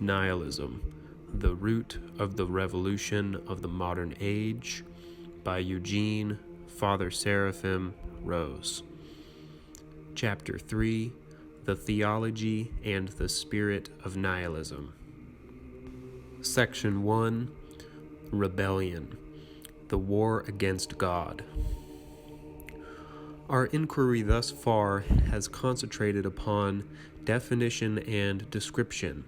Nihilism, The Root of the Revolution of the Modern Age by Eugene Father Seraphim Rose. Chapter 3, The Theology and the Spirit of Nihilism. Section 1, Rebellion, the War Against God. Our inquiry thus far has concentrated upon definition and description.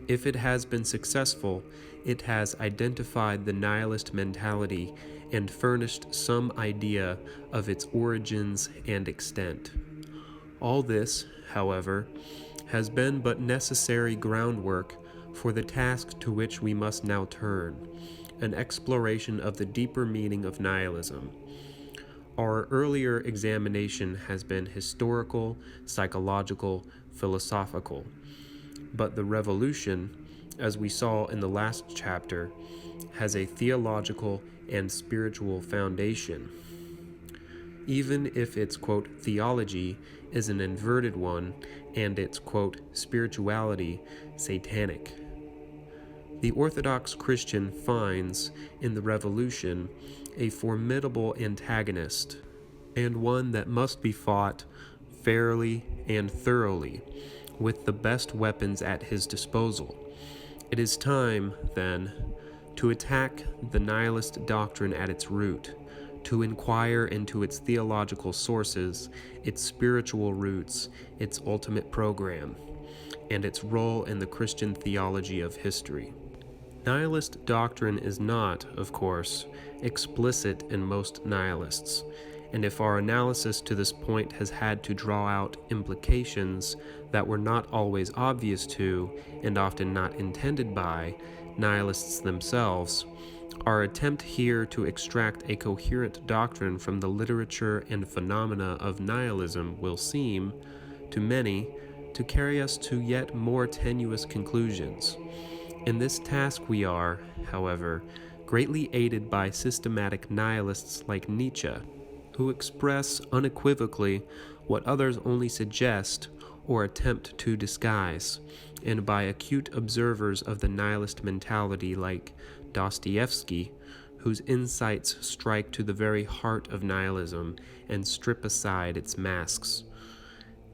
If it has been successful, it has identified the nihilist mentality and furnished some idea of its origins and extent. All this, however, has been but necessary groundwork for the task to which we must now turn, an exploration of the deeper meaning of nihilism. Our earlier examination has been historical, psychological, philosophical. But the revolution, as we saw in the last chapter, has a theological and spiritual foundation. Even if its, quote, theology is an inverted one and its, quote, spirituality satanic. The Orthodox Christian finds in the revolution a formidable antagonist, and one that must be fought fairly and thoroughly, with the best weapons at his disposal. It is time, then, to attack the nihilist doctrine at its root, to inquire into its theological sources, its spiritual roots, its ultimate program, and its role in the Christian theology of history. Nihilist doctrine is not, of course, explicit in most nihilists, and if our analysis to this point has had to draw out implications that were not always obvious to, and often not intended by, nihilists themselves, our attempt here to extract a coherent doctrine from the literature and phenomena of nihilism will seem, to many, to carry us to yet more tenuous conclusions. In this task we are, however, greatly aided by systematic nihilists like Nietzsche, who express unequivocally what others only suggest or attempt to disguise, and by acute observers of the nihilist mentality like Dostoevsky, whose insights strike to the very heart of nihilism and strip aside its masks.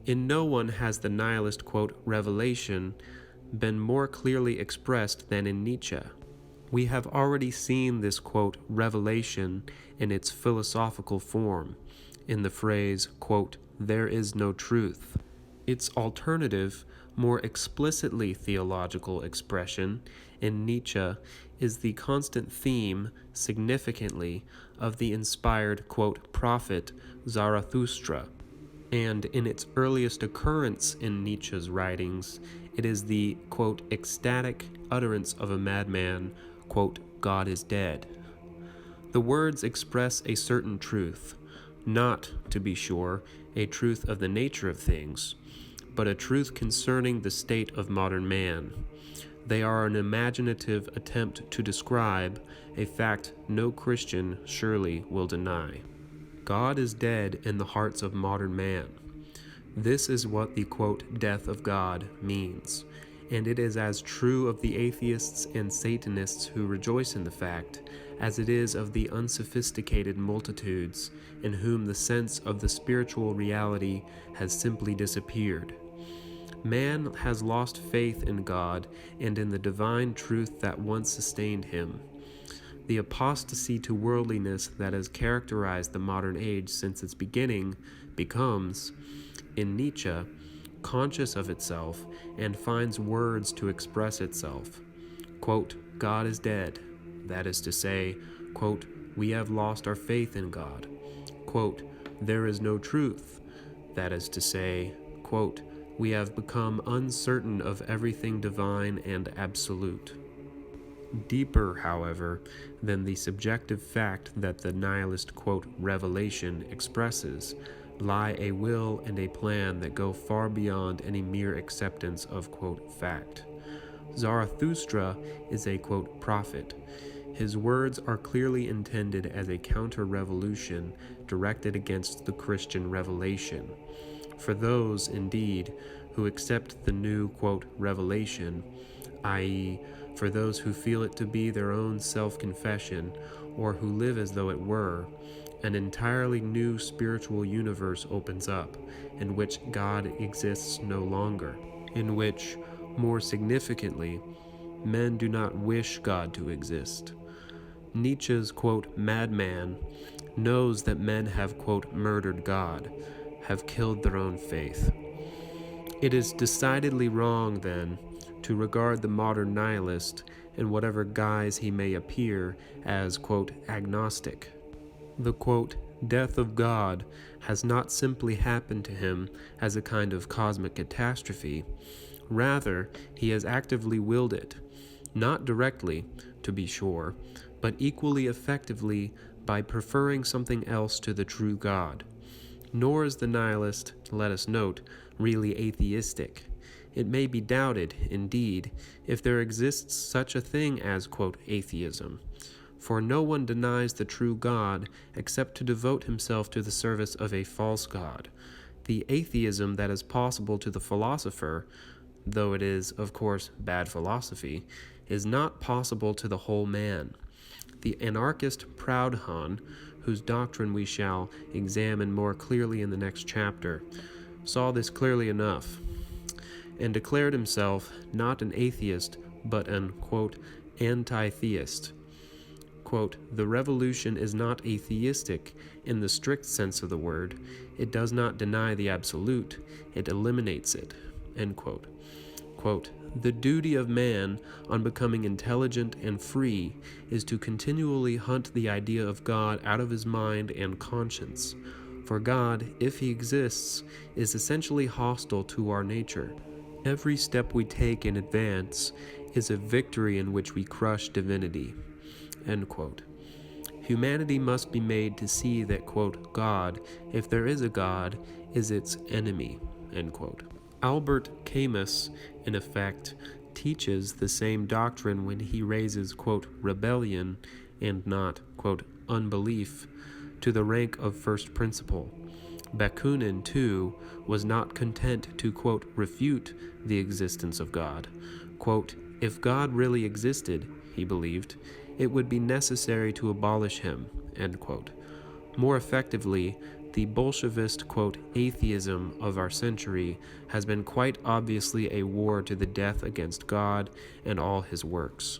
In no one has the nihilist, quote, revelation been more clearly expressed than in Nietzsche. We have already seen this, quote, revelation in its philosophical form, in the phrase, quote, there is no truth. Its alternative, more explicitly theological expression in Nietzsche is the constant theme, significantly, of the inspired, quote, prophet Zarathustra. And in its earliest occurrence in Nietzsche's writings, it is the, quote, ecstatic utterance of a madman, quote, God is dead. The words express a certain truth, not, to be sure, a truth of the nature of things, but a truth concerning the state of modern man. They are an imaginative attempt to describe a fact no Christian surely will deny. God is dead in the hearts of modern man. This is what the, quote, death of God means, and it is as true of the atheists and Satanists who rejoice in the fact as it is of the unsophisticated multitudes in whom the sense of the spiritual reality has simply disappeared. Man has lost faith in God and in the divine truth that once sustained him. The apostasy to worldliness that has characterized the modern age since its beginning becomes, in Nietzsche, conscious of itself and finds words to express itself. Quote, God is dead. That is to say, quote, we have lost our faith in God. Quote, there is no truth. That is to say, quote, we have become uncertain of everything divine and absolute. Deeper, however, than the subjective fact that the nihilist, quote, revelation expresses, lie a will and a plan that go far beyond any mere acceptance of, quote, fact. Zarathustra is a, quote, prophet. His words are clearly intended as a counter-revolution directed against the Christian revelation. For those, indeed, who accept the new, quote, revelation, i.e., for those who feel it to be their own self-confession, or who live as though it were, an entirely new spiritual universe opens up, in which God exists no longer, in which, more significantly, men do not wish God to exist. Nietzsche's, quote, madman knows that men have, quote, murdered God, have killed their own faith. It is decidedly wrong, then, to regard the modern nihilist, in whatever guise he may appear, as, quote, agnostic. The, quote, death of God has not simply happened to him as a kind of cosmic catastrophe. Rather, he has actively willed it, not directly, to be sure, but equally effectively by preferring something else to the true God. Nor is the nihilist, let us note, really atheistic. It may be doubted, indeed, if there exists such a thing as, quote, atheism. For no one denies the true God except to devote himself to the service of a false God. The atheism that is possible to the philosopher, though it is, of course, bad philosophy, is not possible to the whole man. The anarchist Proudhon, whose doctrine we shall examine more clearly in the next chapter, saw this clearly enough, and declared himself not an atheist, but an, quote, antitheist. Quote, the revolution is not atheistic in the strict sense of the word. It does not deny the absolute, it eliminates it, end quote. Quote, the duty of man, on becoming intelligent and free, is to continually hunt the idea of God out of his mind and conscience. For God, if he exists, is essentially hostile to our nature. Every step we take in advance is a victory in which we crush divinity. End quote. Humanity must be made to see that, quote, God, if there is a God, is its enemy, end quote. Albert Camus, in effect, teaches the same doctrine when he raises, quote, rebellion, and not, quote, unbelief, to the rank of first principle. Bakunin, too, was not content to, quote, refute the existence of God. Quote, if God really existed, he believed, it would be necessary to abolish him, end quote. More effectively, the Bolshevist, quote, atheism of our century has been quite obviously a war to the death against God and all his works.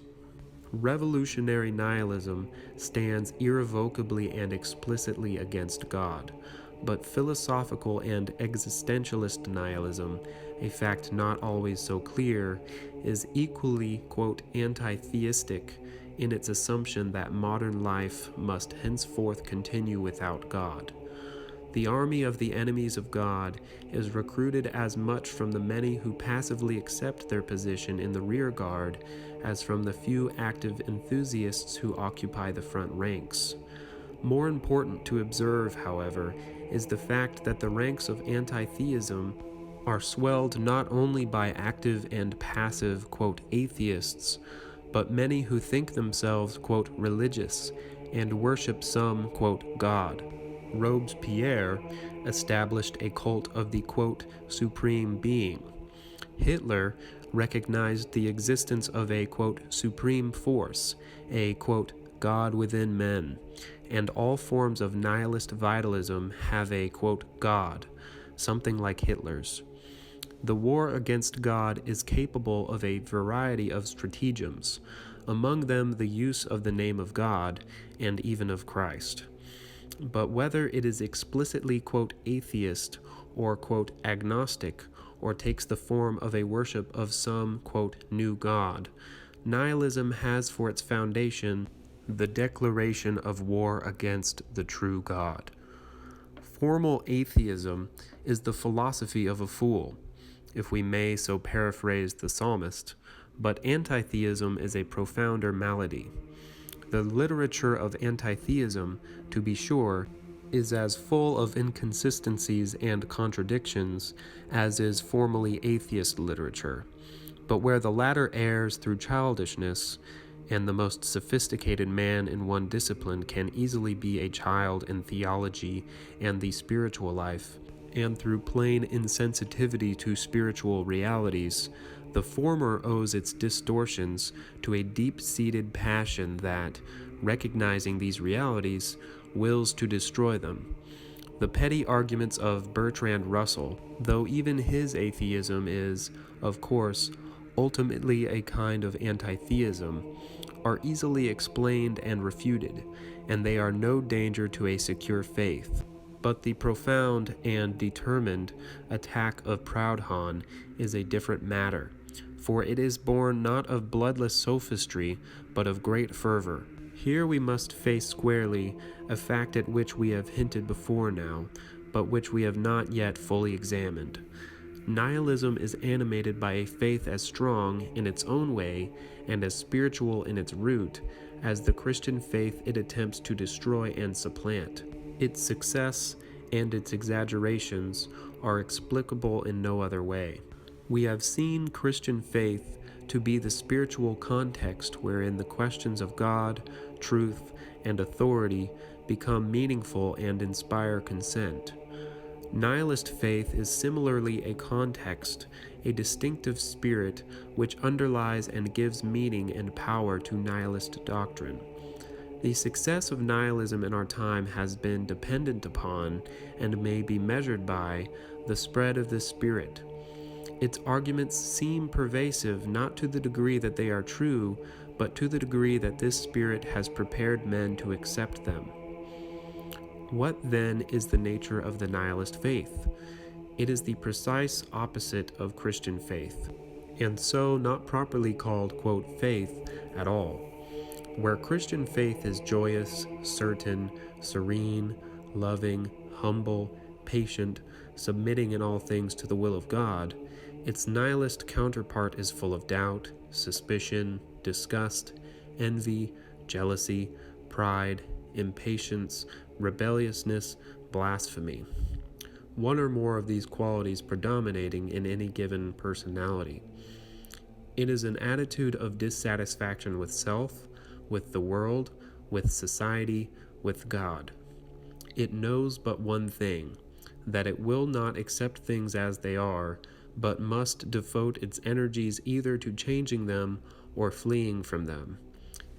Revolutionary nihilism stands irrevocably and explicitly against God, but philosophical and existentialist nihilism, a fact not always so clear, is equally, quote, anti-theistic in its assumption that modern life must henceforth continue without God. The army of the enemies of God is recruited as much from the many who passively accept their position in the rear guard as from the few active enthusiasts who occupy the front ranks. More important to observe, however, is the fact that the ranks of anti-theism are swelled not only by active and passive, quote, atheists, but many who think themselves, quote, religious and worship some, quote, God. Robespierre established a cult of the, quote, supreme being. Hitler recognized the existence of a, quote, supreme force, a, quote, God within men, and all forms of nihilist vitalism have a, quote, God, something like Hitler's. The war against God is capable of a variety of stratagems, among them the use of the name of God and even of Christ. But whether it is explicitly, quote, atheist or, quote, agnostic, or takes the form of a worship of some, quote, new God, nihilism has for its foundation the declaration of war against the true God. Formal atheism is the philosophy of a fool, if we may so paraphrase the psalmist, but antitheism is a profounder malady. The literature of antitheism, to be sure, is as full of inconsistencies and contradictions as is formally atheist literature, but where the latter errs through childishness, and the most sophisticated man in one discipline can easily be a child in theology and the spiritual life, and through plain insensitivity to spiritual realities, the former owes its distortions to a deep-seated passion that, recognizing these realities, wills to destroy them. The petty arguments of Bertrand Russell, though even his atheism is, of course, ultimately a kind of antitheism, are easily explained and refuted, and they are no danger to a secure faith. But the profound and determined attack of Proudhon is a different matter, for it is born not of bloodless sophistry, but of great fervor. Here we must face squarely a fact at which we have hinted before now, but which we have not yet fully examined. Nihilism is animated by a faith as strong in its own way and as spiritual in its root as the Christian faith it attempts to destroy and supplant. Its success and its exaggerations are explicable in no other way. We have seen Christian faith to be the spiritual context wherein the questions of God, truth, and authority become meaningful and inspire consent. Nihilist faith is similarly a context, a distinctive spirit which underlies and gives meaning and power to nihilist doctrine. The success of nihilism in our time has been dependent upon, and may be measured by, the spread of this spirit. Its arguments seem pervasive not to the degree that they are true, but to the degree that this spirit has prepared men to accept them. What then is the nature of the nihilist faith? It is the precise opposite of Christian faith, and so not properly called, quote, faith at all. Where Christian faith is joyous, certain, serene, loving, humble, patient, submitting in all things to the will of God, its nihilist counterpart is full of doubt, suspicion, disgust, envy, jealousy, pride, impatience, rebelliousness, blasphemy. One or more of these qualities predominating in any given personality. It is an attitude of dissatisfaction with self, with the world, with society, with God. It knows but one thing, that it will not accept things as they are, but must devote its energies either to changing them or fleeing from them.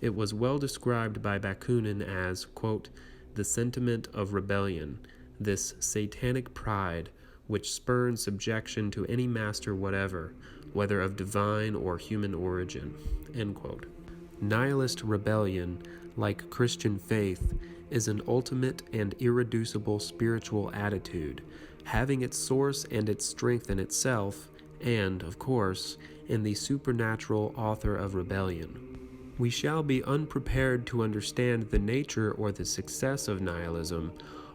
It was well described by Bakunin as, quote, the sentiment of rebellion, this satanic pride which spurns subjection to any master whatever, whether of divine or human origin, end quote. Nihilist rebellion, like Christian faith, is an ultimate and irreducible spiritual attitude, having its source and its strength in itself, and, of course, in the supernatural author of rebellion. We shall be unprepared to understand the nature or the success of nihilism,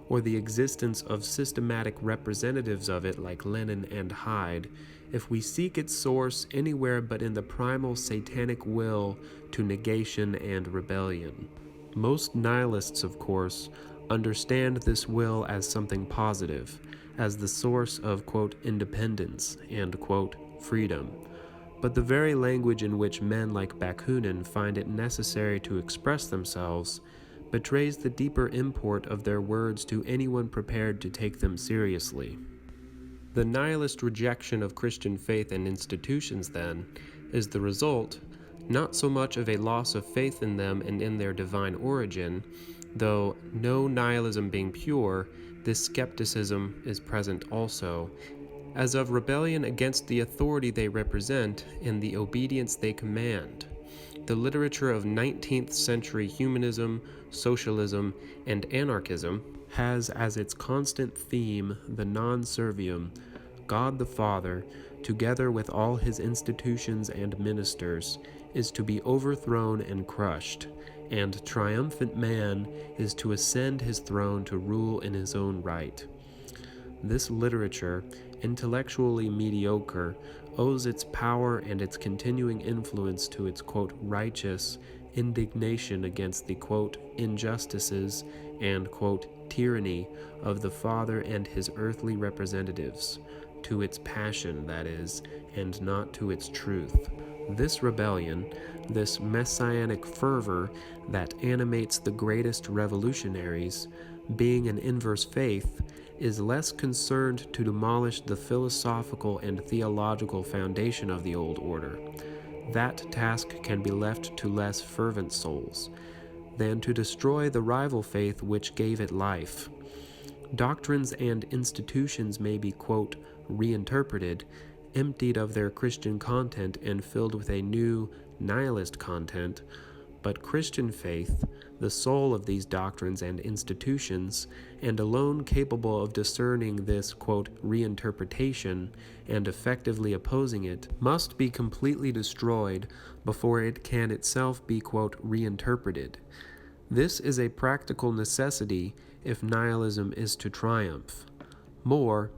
or the existence of systematic representatives of it like Lenin and Hyde, if we seek its source anywhere but in the primal satanic will to negation and rebellion. Most nihilists, of course, understand this will as something positive, as the source of, quote, independence and, quote, freedom. But the very language in which men like Bakunin find it necessary to express themselves betrays the deeper import of their words to anyone prepared to take them seriously. The nihilist rejection of Christian faith and institutions, then, is the result, not so much of a loss of faith in them and in their divine origin, though no nihilism being pure, this skepticism is present also, as of rebellion against the authority they represent and the obedience they command. The literature of 19th century humanism, socialism, and anarchism has as its constant theme the non serviam, God the Father, together with all his institutions and ministers, is to be overthrown and crushed, and triumphant man is to ascend his throne to rule in his own right. This literature, intellectually mediocre, owes its power and its continuing influence to its, quote, righteous indignation against the, quote, injustices and, quote, tyranny of the Father and his earthly representatives, to its passion, that is, and not to its truth. This rebellion, this messianic fervor that animates the greatest revolutionaries, being an inverse faith, is less concerned to demolish the philosophical and theological foundation of the old order. That task can be left to less fervent souls than to destroy the rival faith which gave it life. Doctrines and institutions may be, quote, reinterpreted, emptied of their Christian content and filled with a new, nihilist content, but Christian faith, the soul of these doctrines and institutions, and alone capable of discerning this, quote, reinterpretation and effectively opposing it, must be completely destroyed before it can itself be, quote, reinterpreted. This is a practical necessity if nihilism is to triumph. More,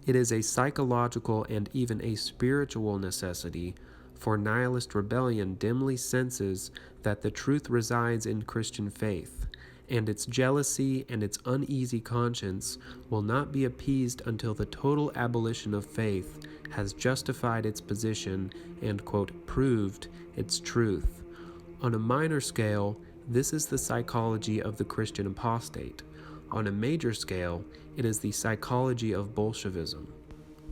it is a psychological and even a spiritual necessity, for nihilist rebellion dimly senses that the truth resides in Christian faith, and its jealousy and its uneasy conscience will not be appeased until the total abolition of faith has justified its position and, quote, proved its truth. On a minor scale, this is the psychology of the Christian apostate. On a major scale, it is the psychology of Bolshevism.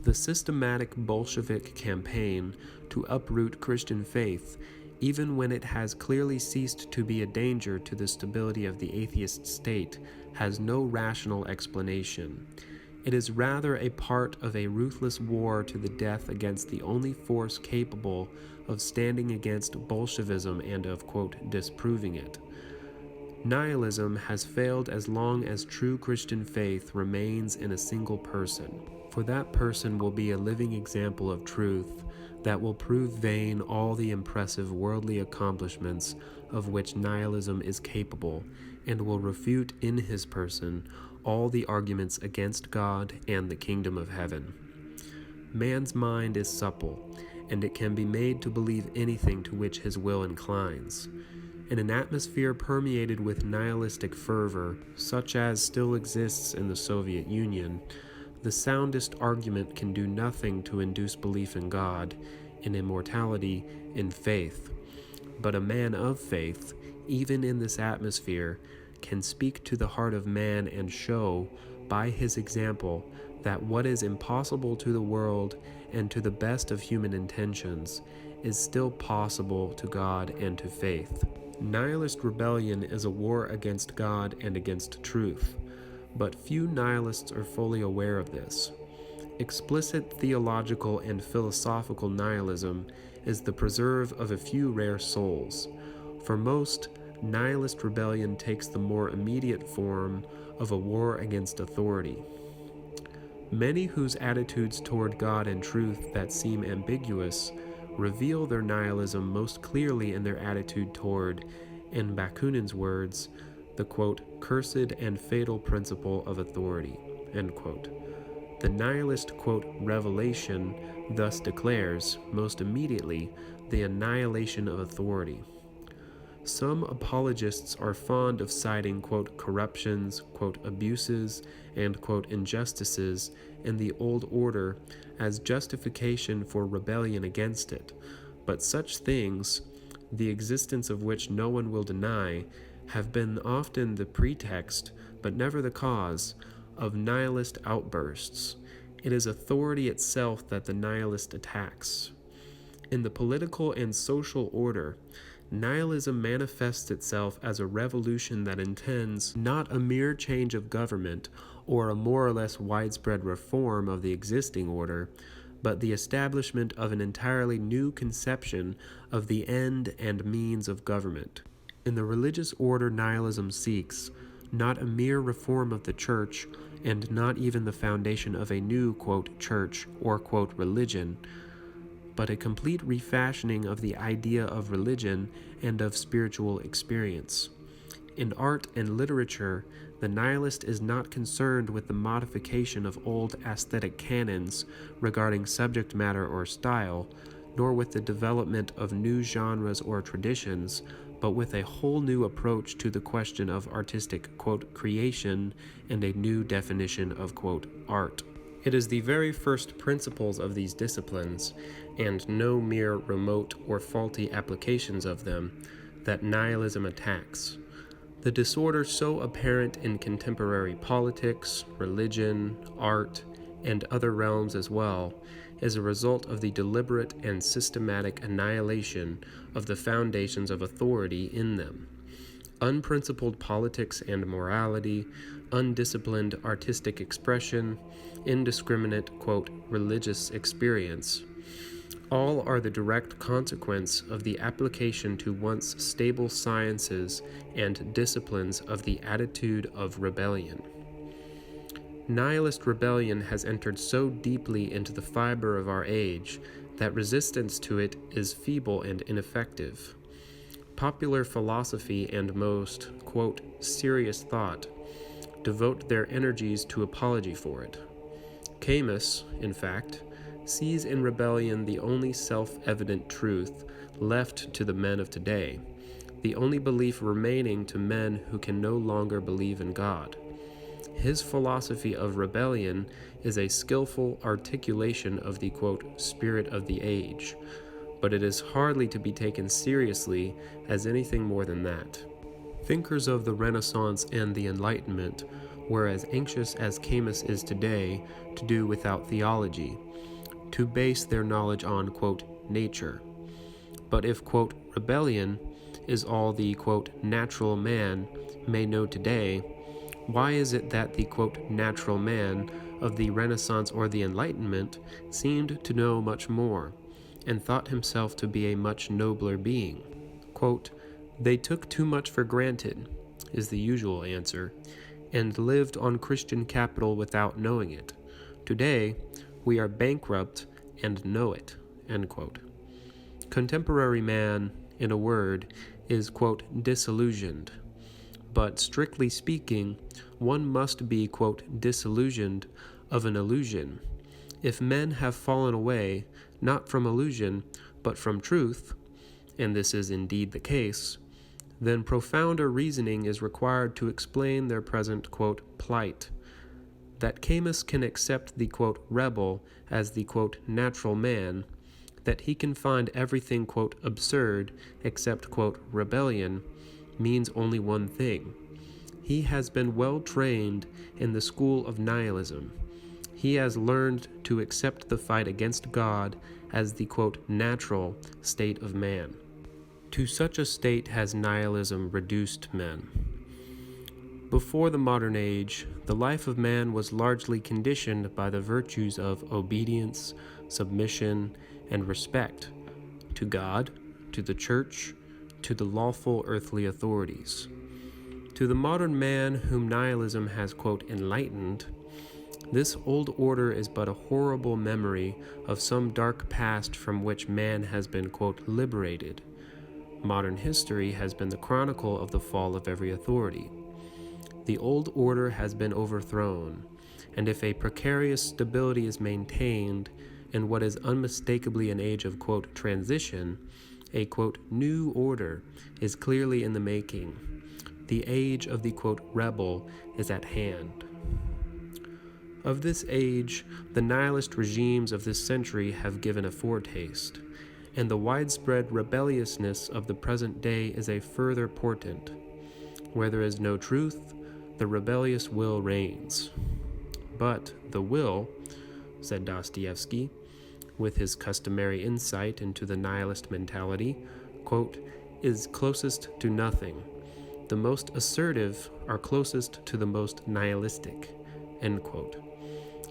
The systematic Bolshevik campaign to uproot Christian faith, even when it has clearly ceased to be a danger to the stability of the atheist state, has no rational explanation. It is rather a part of a ruthless war to the death against the only force capable of standing against Bolshevism and of, quote, disproving it. Nihilism has failed as long as true Christian faith remains in a single person, for that person will be a living example of truth that will prove vain all the impressive worldly accomplishments of which nihilism is capable, and will refute in his person all the arguments against God and the kingdom of heaven. Man's mind is supple, and it can be made to believe anything to which his will inclines. In an atmosphere permeated with nihilistic fervor, such as still exists in the Soviet Union, the soundest argument can do nothing to induce belief in God, in immortality, in faith. But a man of faith, even in this atmosphere, can speak to the heart of man and show, by his example, that what is impossible to the world and to the best of human intentions is still possible to God and to faith. Nihilist rebellion is a war against God and against truth, but few nihilists are fully aware of this. Explicit theological and philosophical nihilism is the preserve of a few rare souls. For most, nihilist rebellion takes the more immediate form of a war against authority. Many whose attitudes toward God and truth that seem ambiguous reveal their nihilism most clearly in their attitude toward, in Bakunin's words, the, quote, cursed and fatal principle of authority, end quote. The nihilist, quote, revelation thus declares, most immediately, the annihilation of authority. Some apologists are fond of citing, quote, corruptions, quote, abuses, and, quote, injustices in the old order as justification for rebellion against it, but such things, the existence of which no one will deny, have been often the pretext, but never the cause, of nihilist outbursts. It is authority itself that the nihilist attacks. In the political and social order, nihilism manifests itself as a revolution that intends not a mere change of government or a more or less widespread reform of the existing order, but the establishment of an entirely new conception of the end and means of government. In the religious order nihilism seeks, not a mere reform of the church, and not even the foundation of a new, quote, church or, quote, religion, but a complete refashioning of the idea of religion and of spiritual experience. In art and literature, the nihilist is not concerned with the modification of old aesthetic canons regarding subject matter or style, nor with the development of new genres or traditions, but with a whole new approach to the question of artistic, quote, creation and a new definition of, quote, art. It is the very first principles of these disciplines, and no mere remote or faulty applications of them, that nihilism attacks. The disorder so apparent in contemporary politics, religion, art, and other realms as well, is a result of the deliberate and systematic annihilation of the foundations of authority in them. Unprincipled politics and morality, undisciplined artistic expression, indiscriminate, religious experience, all are the direct consequence of the application to once stable sciences and disciplines of the attitude of rebellion. Nihilist rebellion has entered so deeply into the fiber of our age that resistance to it is feeble and ineffective. Popular philosophy and most, serious thought devote their energies to apology for it. Camus, in fact, sees in rebellion the only self-evident truth left to the men of today, the only belief remaining to men who can no longer believe in God. His philosophy of rebellion is a skillful articulation of the, spirit of the age, but it is hardly to be taken seriously as anything more than that. Thinkers of the Renaissance and the Enlightenment were as anxious as Camus is today to do without theology, to base their knowledge on, nature. But if, rebellion is all the, natural man may know today, why is it that the, natural man of the Renaissance or the Enlightenment seemed to know much more, and thought himself to be a much nobler being? They took too much for granted, is the usual answer, and lived on Christian capital without knowing it. Today, we are bankrupt and know it, Contemporary man, in a word, is, disillusioned. But strictly speaking, one must be, disillusioned of an illusion. If men have fallen away, not from illusion, but from truth, and this is indeed the case, then profounder reasoning is required to explain their present, plight. That Camus can accept the, rebel as the, natural man, that he can find everything, absurd, except, rebellion, means only one thing. He has been well trained in the school of nihilism. He has learned to accept the fight against God as the, natural state of man. To such a state has nihilism reduced men. Before the modern age, the life of man was largely conditioned by the virtues of obedience, submission, and respect to God, to the church, to the lawful earthly authorities. To the modern man whom nihilism has, enlightened, this old order is but a horrible memory of some dark past from which man has been, liberated. Modern history has been the chronicle of the fall of every authority. The old order has been overthrown, and if a precarious stability is maintained in what is unmistakably an age of, transition, a, new order is clearly in the making. The age of the, rebel is at hand. Of this age, the nihilist regimes of this century have given a foretaste, and the widespread rebelliousness of the present day is a further portent. Where there is no truth, the rebellious will reigns. But the will, said Dostoevsky, with his customary insight into the nihilist mentality, is closest to nothing. The most assertive are closest to the most nihilistic,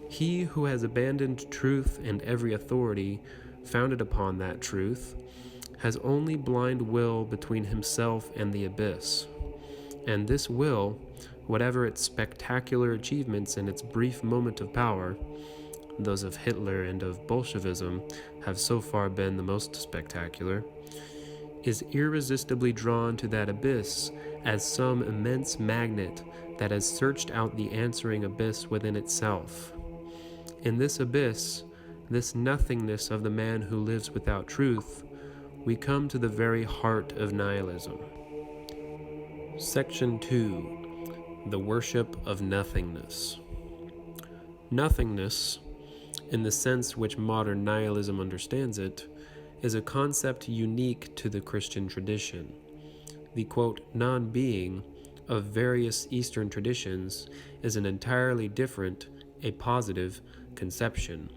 He who has abandoned truth and every authority founded upon that truth has only blind will between himself and the abyss. And this will, whatever its spectacular achievements in its brief moment of power, those of Hitler and of Bolshevism have so far been the most spectacular, is irresistibly drawn to that abyss as some immense magnet that has searched out the answering abyss within itself. In this abyss, this nothingness of the man who lives without truth, we come to the very heart of nihilism. Section 2. The Worship of Nothingness. Nothingness, in the sense which modern nihilism understands it, is a concept unique to the Christian tradition. The, non-being of various Eastern traditions is an entirely different, a positive, conception.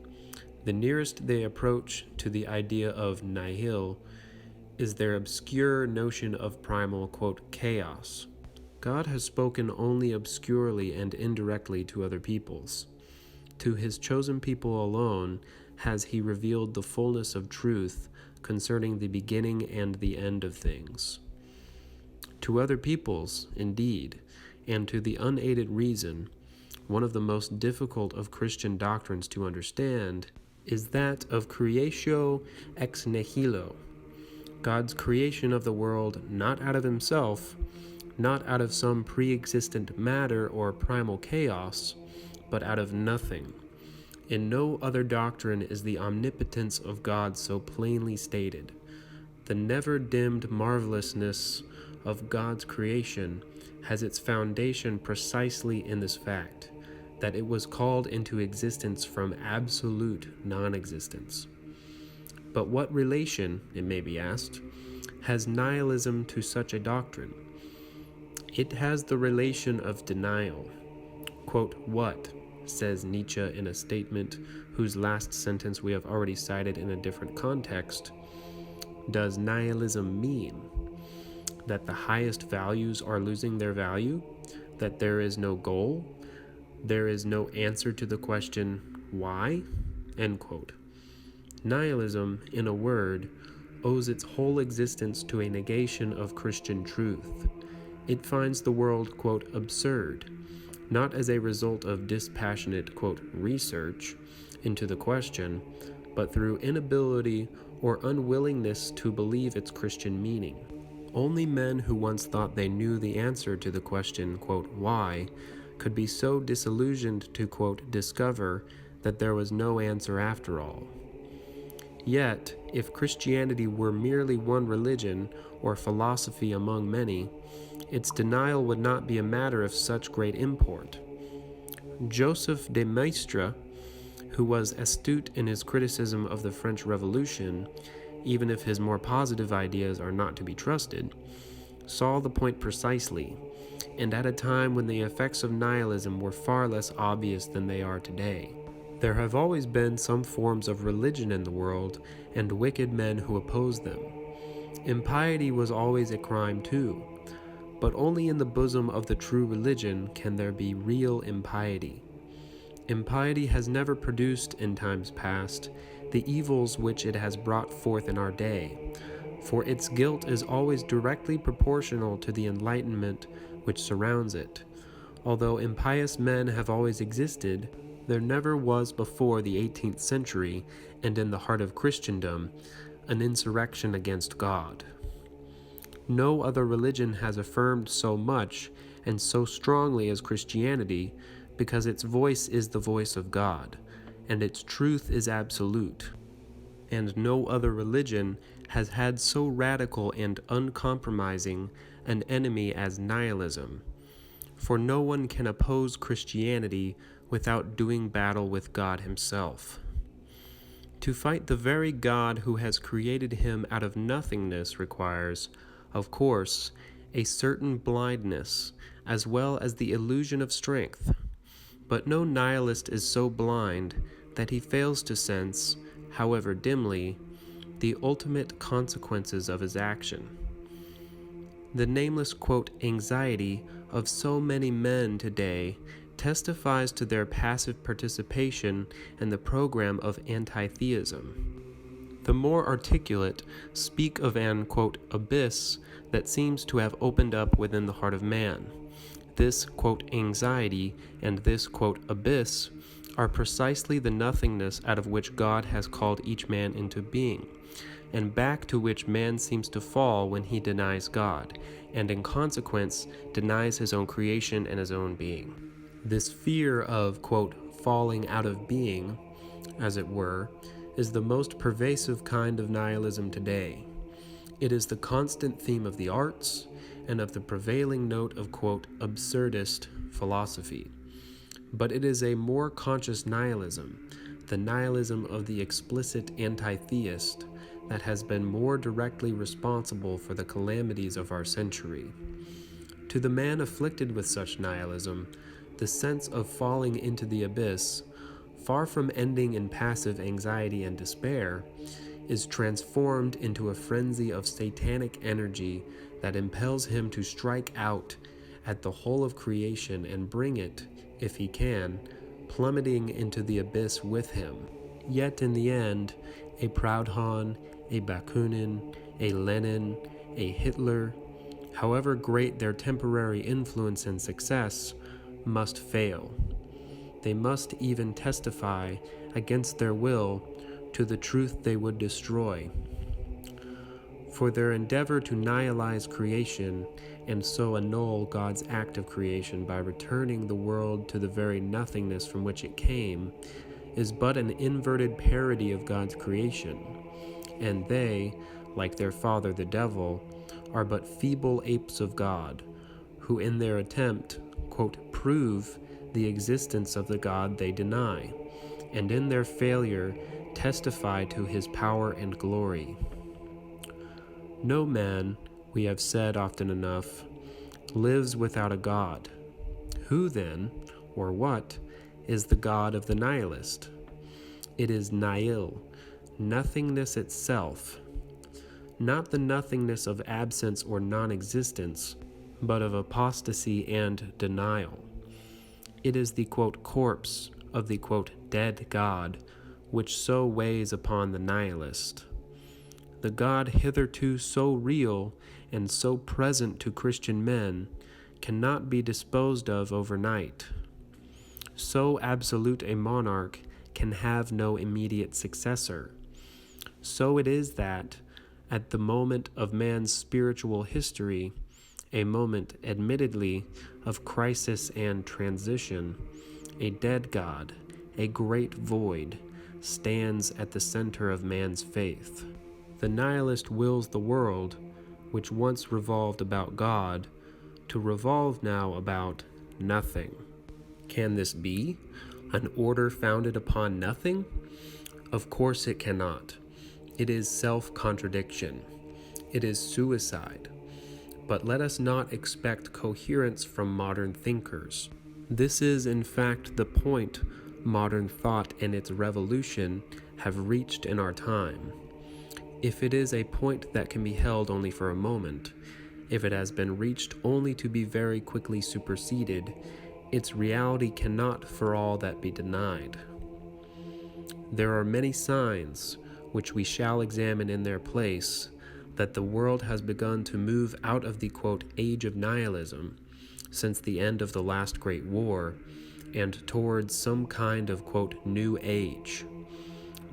The nearest they approach to the idea of nihil is their obscure notion of primal, chaos. God has spoken only obscurely and indirectly to other peoples. To his chosen people alone has he revealed the fullness of truth concerning the beginning and the end of things. To other peoples, indeed, and to the unaided reason, one of the most difficult of Christian doctrines to understand is that of creatio ex nihilo, God's creation of the world not out of himself, not out of some pre-existent matter or primal chaos, but out of nothing. In no other doctrine is the omnipotence of God so plainly stated. The never-dimmed marvelousness of God's creation has its foundation precisely in this fact, that it was called into existence from absolute non-existence. But what relation, it may be asked, has nihilism to such a doctrine? It has the relation of denial. What, says Nietzsche in a statement whose last sentence we have already cited in a different context, does nihilism mean? That the highest values are losing their value? That there is no goal? There is no answer to the question, why? End quote. Nihilism, in a word, owes its whole existence to a negation of Christian truth. It finds the world, absurd, not as a result of dispassionate, research into the question, but through inability or unwillingness to believe its Christian meaning. Only men who once thought they knew the answer to the question, why, could be so disillusioned to, discover that there was no answer after all. Yet, if Christianity were merely one religion or philosophy among many, its denial would not be a matter of such great import. Joseph de Maistre, who was astute in his criticism of the French Revolution, even if his more positive ideas are not to be trusted, saw the point precisely, and at a time when the effects of nihilism were far less obvious than they are today. There have always been some forms of religion in the world, and wicked men who oppose them. Impiety was always a crime too, but only in the bosom of the true religion can there be real impiety. Impiety has never produced, in times past, the evils which it has brought forth in our day, for its guilt is always directly proportional to the enlightenment which surrounds it. Although impious men have always existed, there never was before the 18th century, and in the heart of Christendom, an insurrection against God. No other religion has affirmed so much and so strongly as Christianity, because its voice is the voice of God, and its truth is absolute. And no other religion has had so radical and uncompromising an enemy as nihilism. For no one can oppose Christianity without doing battle with God himself. To fight the very God who has created him out of nothingness requires, of course, a certain blindness, as well as the illusion of strength. But no nihilist is so blind that he fails to sense, however dimly, the ultimate consequences of his action. The nameless, anxiety of so many men today testifies to their passive participation in the program of antitheism. The more articulate speak of an, abyss that seems to have opened up within the heart of man. This, anxiety and this, abyss are precisely the nothingness out of which God has called each man into being, and back to which man seems to fall when he denies God, and in consequence denies his own creation and his own being. This fear of, falling out of being, as it were, is the most pervasive kind of nihilism today. It is the constant theme of the arts and of the prevailing note of, absurdist philosophy. But it is a more conscious nihilism, the nihilism of the explicit anti-theist, that has been more directly responsible for the calamities of our century. To the man afflicted with such nihilism, the sense of falling into the abyss, far from ending in passive anxiety and despair, is transformed into a frenzy of satanic energy that impels him to strike out at the whole of creation and bring it, if he can, plummeting into the abyss with him. Yet in the end, a Proudhon, a Bakunin, a Lenin, a Hitler, however great their temporary influence and success, must fail. They must even testify, against their will, to the truth they would destroy. For their endeavor to nihilize creation and so annul God's act of creation by returning the world to the very nothingness from which it came is but an inverted parody of God's creation, and they, like their father the devil, are but feeble apes of God, who in their attempt, quote, prove the existence of the God they deny, and in their failure testify to his power and glory. No man, we have said often enough, lives without a God. Who then, or what, is the God of the nihilist? It is nihil, nothingness itself, not the nothingness of absence or non-existence, but of apostasy and denial. It is the, quote, corpse of the, quote, dead God, which so weighs upon the nihilist. The God hitherto so real and so present to Christian men cannot be disposed of overnight. So absolute a monarch can have no immediate successor. So it is that, at the moment of man's spiritual history, a moment, admittedly, of crisis and transition, a dead God, a great void, stands at the center of man's faith. The nihilist wills the world, which once revolved about God, to revolve now about nothing. Can this be? An order founded upon nothing? Of course it cannot. It is self-contradiction. It is suicide. But let us not expect coherence from modern thinkers. This is, in fact, the point modern thought and its revolution have reached in our time. If it is a point that can be held only for a moment, if it has been reached only to be very quickly superseded, its reality cannot for all that be denied. There are many signs, which we shall examine in their place, that the world has begun to move out of the, quote, age of nihilism, since the end of the last great war, and towards some kind of, quote, new age.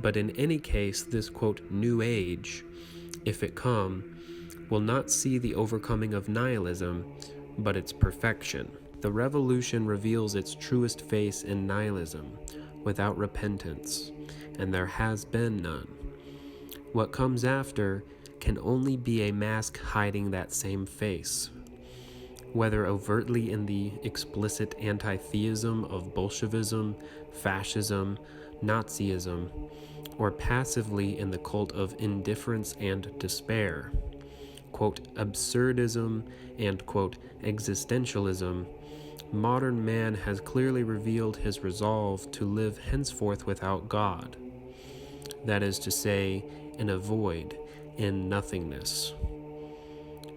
But in any case, this, quote, new age, if it come, will not see the overcoming of nihilism, but its perfection. The revolution reveals its truest face in nihilism, without repentance, and there has been none. What comes after can only be a mask hiding that same face, whether overtly in the explicit antitheism of Bolshevism, fascism, Nazism, or passively in the cult of indifference and despair. Quote, absurdism and, quote, existentialism, modern man has clearly revealed his resolve to live henceforth without God. That is to say, in a void, in nothingness.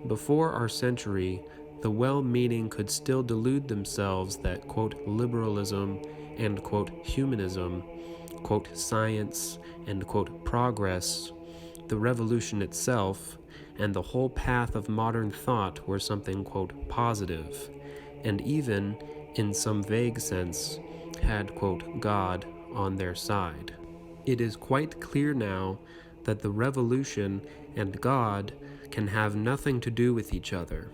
Before our century, the well-meaning could still delude themselves that, quote, liberalism and, quote, humanism, quote, science and, quote, progress, the revolution itself, and the whole path of modern thought were something, quote, positive, and even, in some vague sense, had, quote, God on their side. It is quite clear now that the revolution and God can have nothing to do with each other.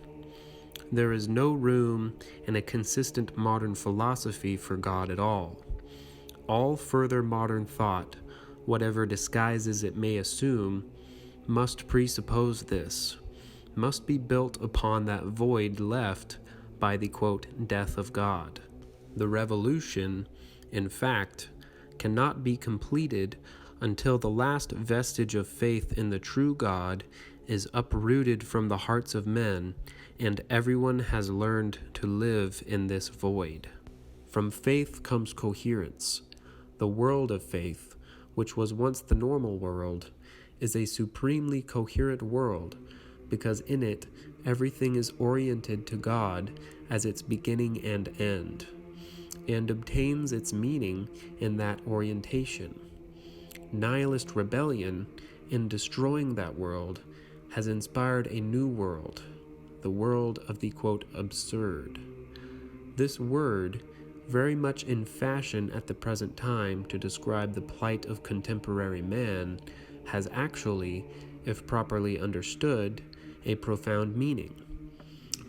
There is no room in a consistent modern philosophy for God at all. All further modern thought, whatever disguises it may assume, must presuppose this, must be built upon that void left by the, quote, death of God. The revolution, in fact, cannot be completed until the last vestige of faith in the true God is uprooted from the hearts of men, and everyone has learned to live in this void. From faith comes coherence. The world of faith, which was once the normal world, is a supremely coherent world, because in it everything is oriented to God as its beginning and end, and obtains its meaning in that orientation. Nihilist rebellion, in destroying that world, has inspired a new world, the world of the, quote, absurd. This word, very much in fashion at the present time to describe the plight of contemporary man, has actually, if properly understood, a profound meaning.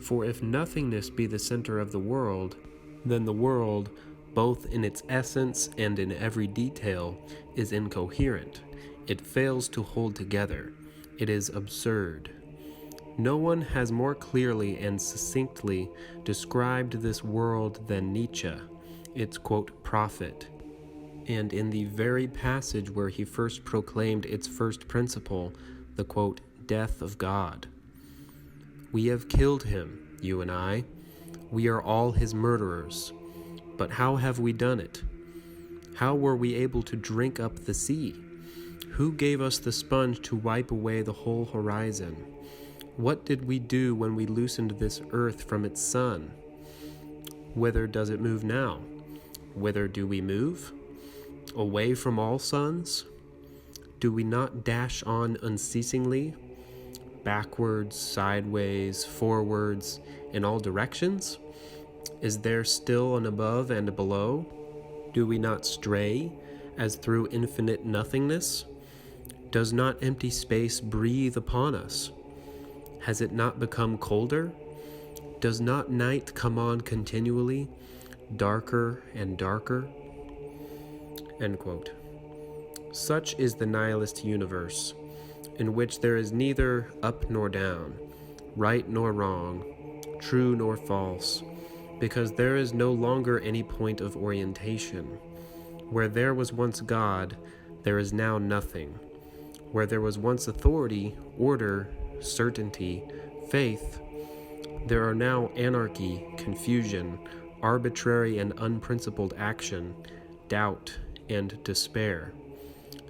For if nothingness be the center of the world, then the world, both in its essence and in every detail, is incoherent. It fails to hold together. It is absurd. No one has more clearly and succinctly described this world than Nietzsche, its, quote, prophet. And in the very passage where he first proclaimed its first principle, the, quote, death of God. We have killed him, you and I. We are all his murderers. But how have we done it? How were we able to drink up the sea? Who gave us the sponge to wipe away the whole horizon? What did we do when we loosened this earth from its sun? Whither does it move now? Whither do we move? Away from all suns? Do we not dash on unceasingly? Backwards, sideways, forwards, in all directions? Is there still an above and a below? Do we not stray, as through infinite nothingness? Does not empty space breathe upon us? Has it not become colder? Does not night come on continually, darker and darker? End quote. Such is the nihilist universe, in which there is neither up nor down, right nor wrong, true nor false, because there is no longer any point of orientation. Where there was once God, there is now nothing. Where there was once authority, order, certainty, faith, there are now anarchy, confusion, arbitrary and unprincipled action, doubt, and despair.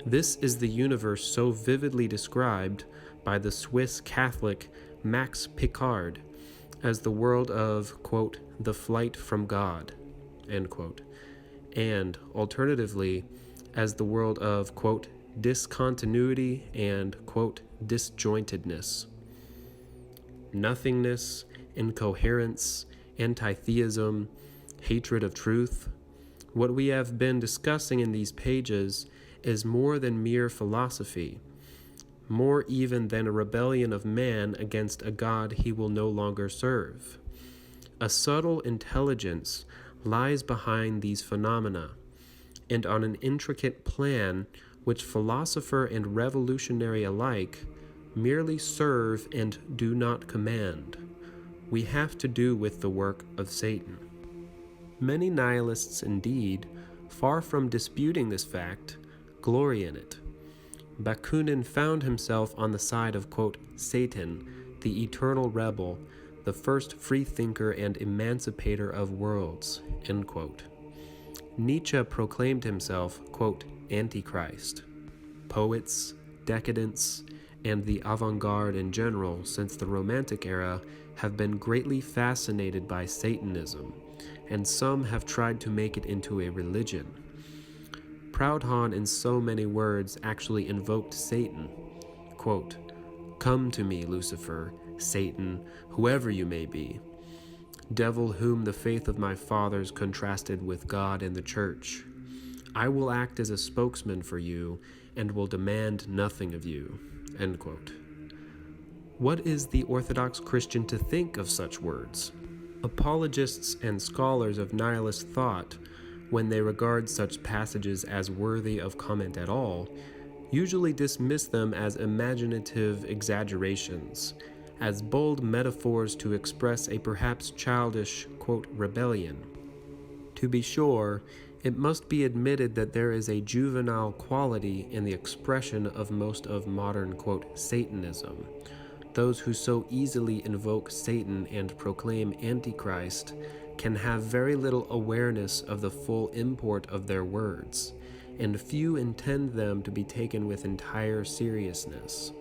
This is the universe so vividly described by the Swiss Catholic Max Picard as the world of, quote, the flight from God, end quote, and, alternatively, as the world of, quote, discontinuity and, quote, disjointedness. Nothingness, incoherence, antitheism, hatred of truth. What we have been discussing in these pages is more than mere philosophy, more even than a rebellion of man against a God he will no longer serve. A subtle intelligence lies behind these phenomena, and on an intricate plan which philosopher and revolutionary alike merely serve and do not command, we have to do with the work of Satan. Many nihilists, indeed, far from disputing this fact, glory in it. Bakunin found himself on the side of, quote, Satan, the eternal rebel, the first freethinker and emancipator of worlds, end quote. Nietzsche proclaimed himself, quote, Antichrist. Poets, decadents, and the avant-garde in general since the Romantic era have been greatly fascinated by Satanism, and some have tried to make it into a religion. Proudhon, in so many words, actually invoked Satan. Quote, come to me, Lucifer, Satan, whoever you may be, devil whom the faith of my fathers contrasted with God and the Church. I will act as a spokesman for you and will demand nothing of you. End quote. What is the Orthodox Christian to think of such words? Apologists and scholars of nihilist thought, when they regard such passages as worthy of comment at all, usually dismiss them as imaginative exaggerations, as bold metaphors to express a perhaps childish, quote, rebellion. To be sure, It must be admitted that there is a juvenile quality in the expression of most of modern, quote, Satanism. Those who so easily invoke Satan and proclaim Antichrist can have very little awareness of the full import of their words, and few intend them to be taken with entire seriousness.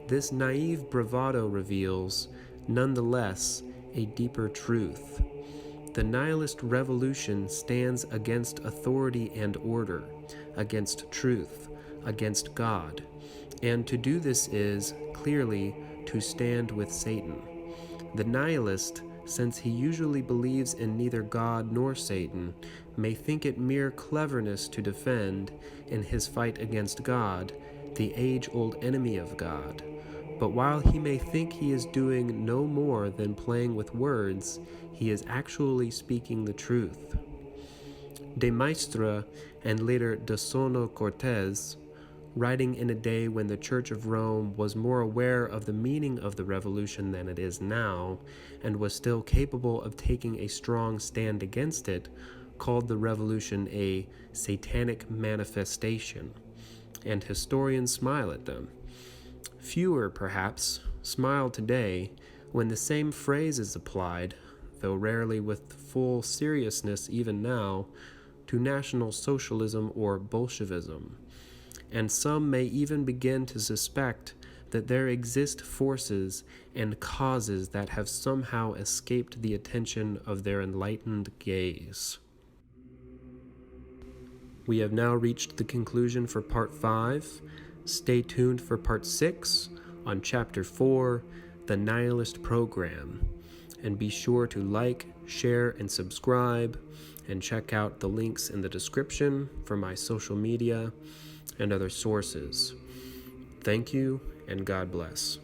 This naive bravado reveals, nonetheless, a deeper truth. The nihilist revolution stands against authority and order, against truth, against God, and to do this is, clearly, to stand with Satan. The nihilist, since he usually believes in neither God nor Satan, may think it mere cleverness to defend, in his fight against God, the age-old enemy of God. But while he may think he is doing no more than playing with words, he is actually speaking the truth. De Maistre, and later de Sono Cortes, writing in a day when the Church of Rome was more aware of the meaning of the revolution than it is now, and was still capable of taking a strong stand against it, called the revolution a satanic manifestation, and historians smile at them. Fewer, perhaps, smile today when the same phrase is applied, though rarely with full seriousness even now, to National Socialism or Bolshevism. And some may even begin to suspect that there exist forces and causes that have somehow escaped the attention of their enlightened gaze. We have now reached the conclusion for Part 5. Stay tuned for Part 6 on Chapter 4, The Nihilist Program. And be sure to like, share, and subscribe, and check out the links in the description for my social media and other sources. Thank you, and God bless.